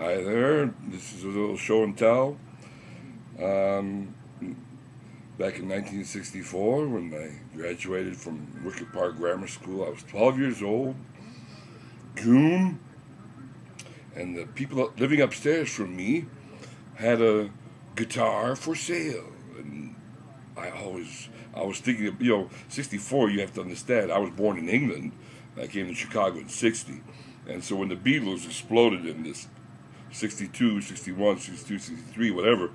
Hi there. This is a little show and tell. Um, Back in 1964, when I graduated from Wicker Park Grammar School, I was 12 years old, goon, and the people living upstairs from me had a guitar for sale. And I was thinking of, 64, you have to understand, I was born in England. I came to Chicago in 60. And so when the Beatles exploded in this 62, 61, 62, 63, whatever,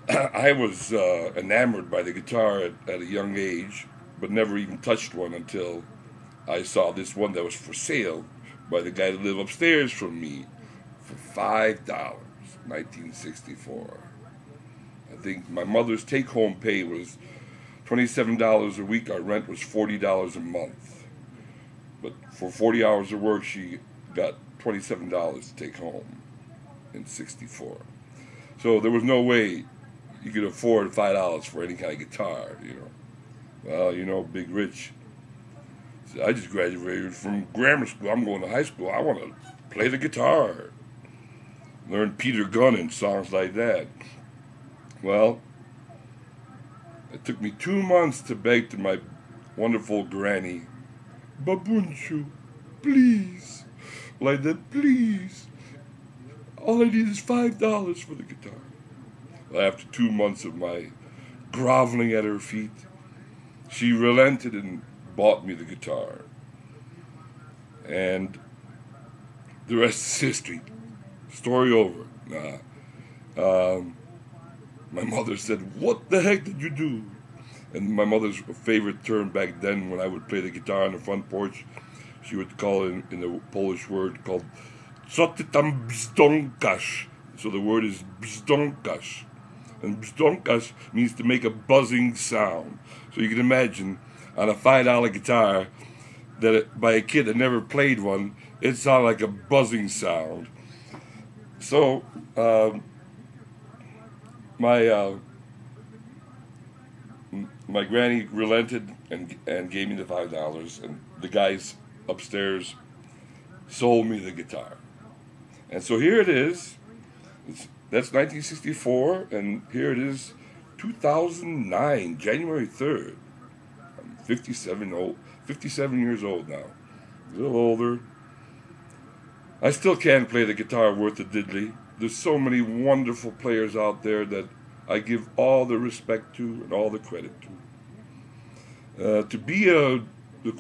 I was enamored by the guitar at a young age, but never even touched one until I saw this one that was for sale by the guy that lived upstairs from me for $5, 1964. I think my mother's take-home pay was $27 a week. Our rent was $40 a month. But for 40 hours of work, she got $27 to take home in 64. So there was no way you could afford $5 for any kind of guitar. Well, Big Rich. So I just graduated from grammar school. I'm going to high school. I want to play the guitar. Learn Peter Gunn and songs like that. Well, it took me 2 months to beg to my wonderful granny, Babunchu, please. Like that, please. All I need is $5 for the guitar. Well, after 2 months of my groveling at her feet, she relented and bought me the guitar. And the rest is history. Story over. My mother said, "What the heck did you do?" And my mother's favorite term back then, when I would play the guitar on the front porch, she would call it in a Polish word called "Co ty tam bzdąkasz?" So the word is bzdąkasz. And bzdąkasz means to make a buzzing sound. So you can imagine on a $5 guitar by a kid that never played one, it sounded like a buzzing sound. So my my granny relented and gave me the $5, and the guys upstairs sold me the guitar. And so here it is. That's 1964, and here it is, 2009, January 3rd. I'm 57 years old now. A little older. I still can't play the guitar worth a diddly. There's so many wonderful players out there that I give all the respect to and all the credit to. To be the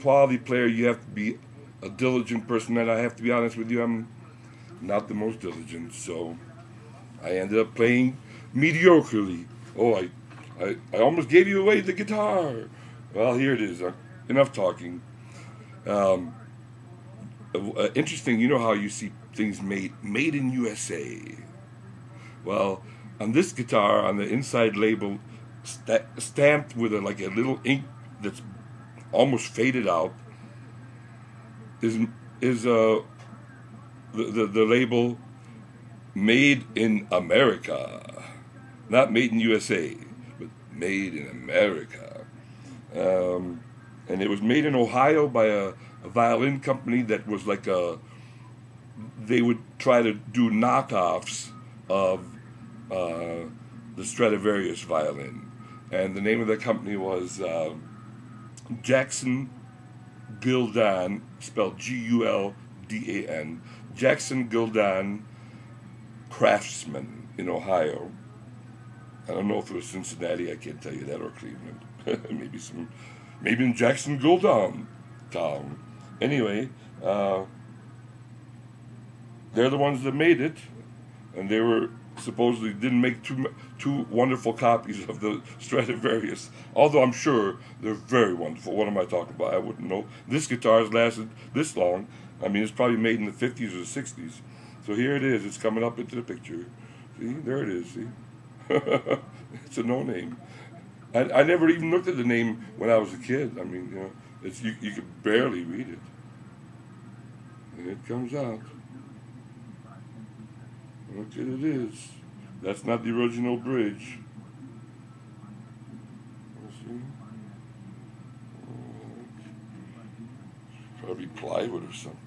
quality player, you have to be a diligent person, and I have to be honest with you, I'm not the most diligent, so I ended up playing mediocrely. Oh, I almost gave you away the guitar. Well, here it is. Enough talking. Interesting, you know how you see things made in USA. Well, on this guitar, on the inside label, stamped with a little ink that's almost faded out, is the label "Made in America," not "Made in USA," but "Made in America." And it was made in Ohio by a violin company that was they would try to do knockoffs of the Stradivarius violin. And the name of the company was Jackson Gildan, spelled Guldan, Jackson Gildan Craftsman in Ohio. I don't know if it was Cincinnati, I can't tell you that, or Cleveland. Maybe in Jackson Gildan town. Anyway, they're the ones that made it, and they were supposedly didn't make two wonderful copies of the Stradivarius. Although I'm sure they're very wonderful. What am I talking about? I wouldn't know. This guitar has lasted this long. I mean, it's probably made in the 50s or the 60s. So here it is. It's coming up into the picture. See, there it is. See, it's a no name. I never even looked at the name when I was a kid. I mean, you could barely read it. And it comes out. Look at it is. That's not the original bridge. See? Probably plywood or something.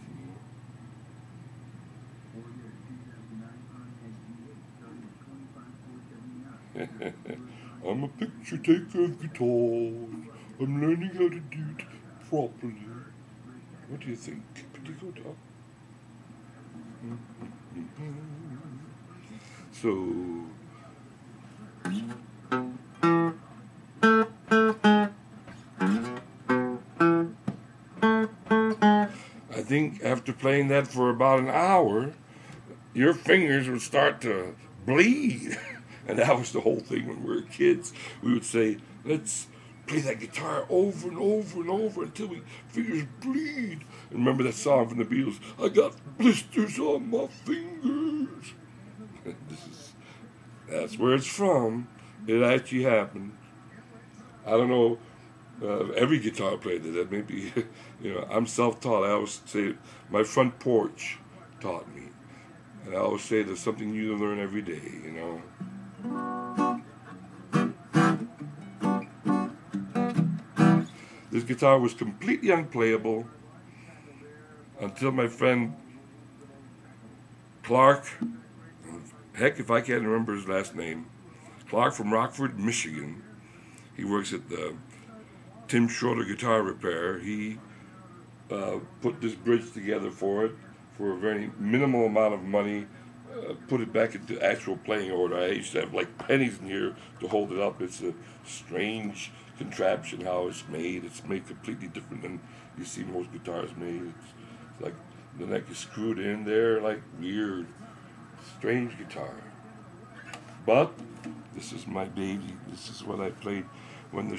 I'm a picture taker of guitars. I'm learning how to do it properly. What do you think? Pretty good, huh? So, I think after playing that for about an hour, your fingers would start to bleed. And that was the whole thing when we were kids. We would say, let's play that guitar over and over and over until we fingers bleed. And remember that song from the Beatles, I got blisters on my fingers. That's where it's from. It actually happened. I don't know, every guitar player did that. Maybe, I'm self-taught. I always say my front porch taught me. And I always say there's something new to learn every day, This guitar was completely unplayable until my friend Clark, heck if I can't remember his last name, Clark from Rockford, Michigan. He works at the Tim Schroeder Guitar Repair. He put this bridge together for it for a very minimal amount of money, put it back into actual playing order. I used to have like pennies in here to hold it up. It's a strange contraption how it's made. It's made completely different than you see most guitars made. It's like the neck is screwed in there, like weird, strange guitar. But this is my baby. This is what I played when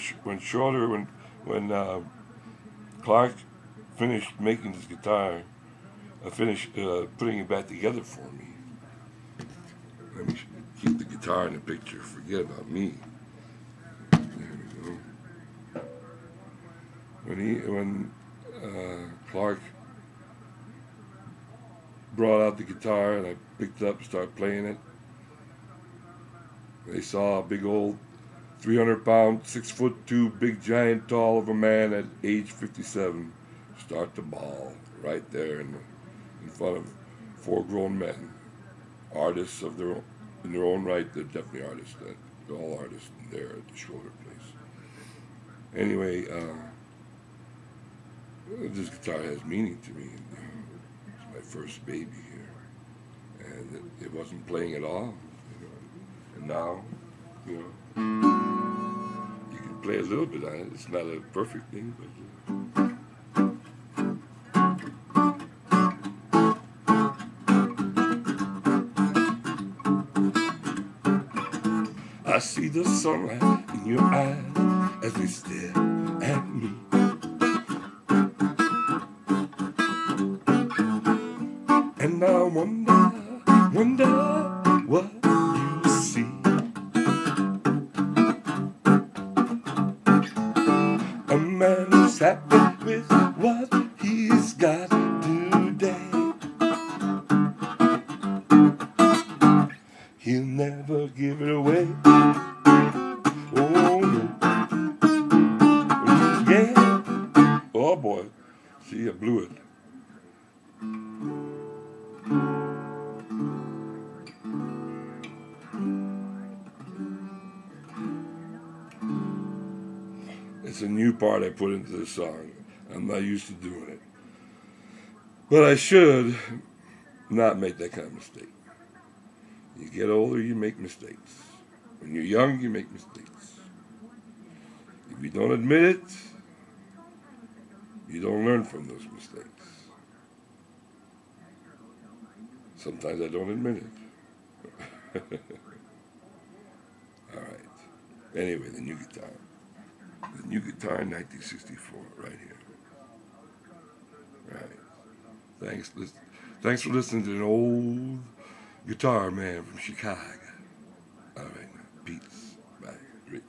Clark finished making this guitar. Finished putting it back together for me. Let me keep the guitar in the picture. Forget about me. There we go. When Clark brought out the guitar and I picked it up and started playing it, they saw a big old 300-pound, 6'2", big giant tall of a man at age 57 start to bawl right there in front of 4 grown men, artists in their own right. They're definitely artists. They're all artists there at the Schroeder place. Anyway, this guitar has meaning to me. It's my first baby here, and it wasn't playing at all. And now, you can play a little bit on it. It's not a perfect thing, but. I see the sunlight in your eyes as they stare at me. And I wonder what you see. A man who's happy with what he's got today. He'll never give it away. Oh no. Yeah. Oh boy. See, I blew it. It's a new part I put into the song. I'm not used to doing it. But I should not make that kind of mistake. You get older, you make mistakes. When you're young, you make mistakes. If you don't admit it, you don't learn from those mistakes. Sometimes I don't admit it. All right. Anyway, the new guitar. The new guitar in 1964, right here. Right. Thanks for listening to an old guitar man from Chicago. All right, now. Peace. Bye. Rich.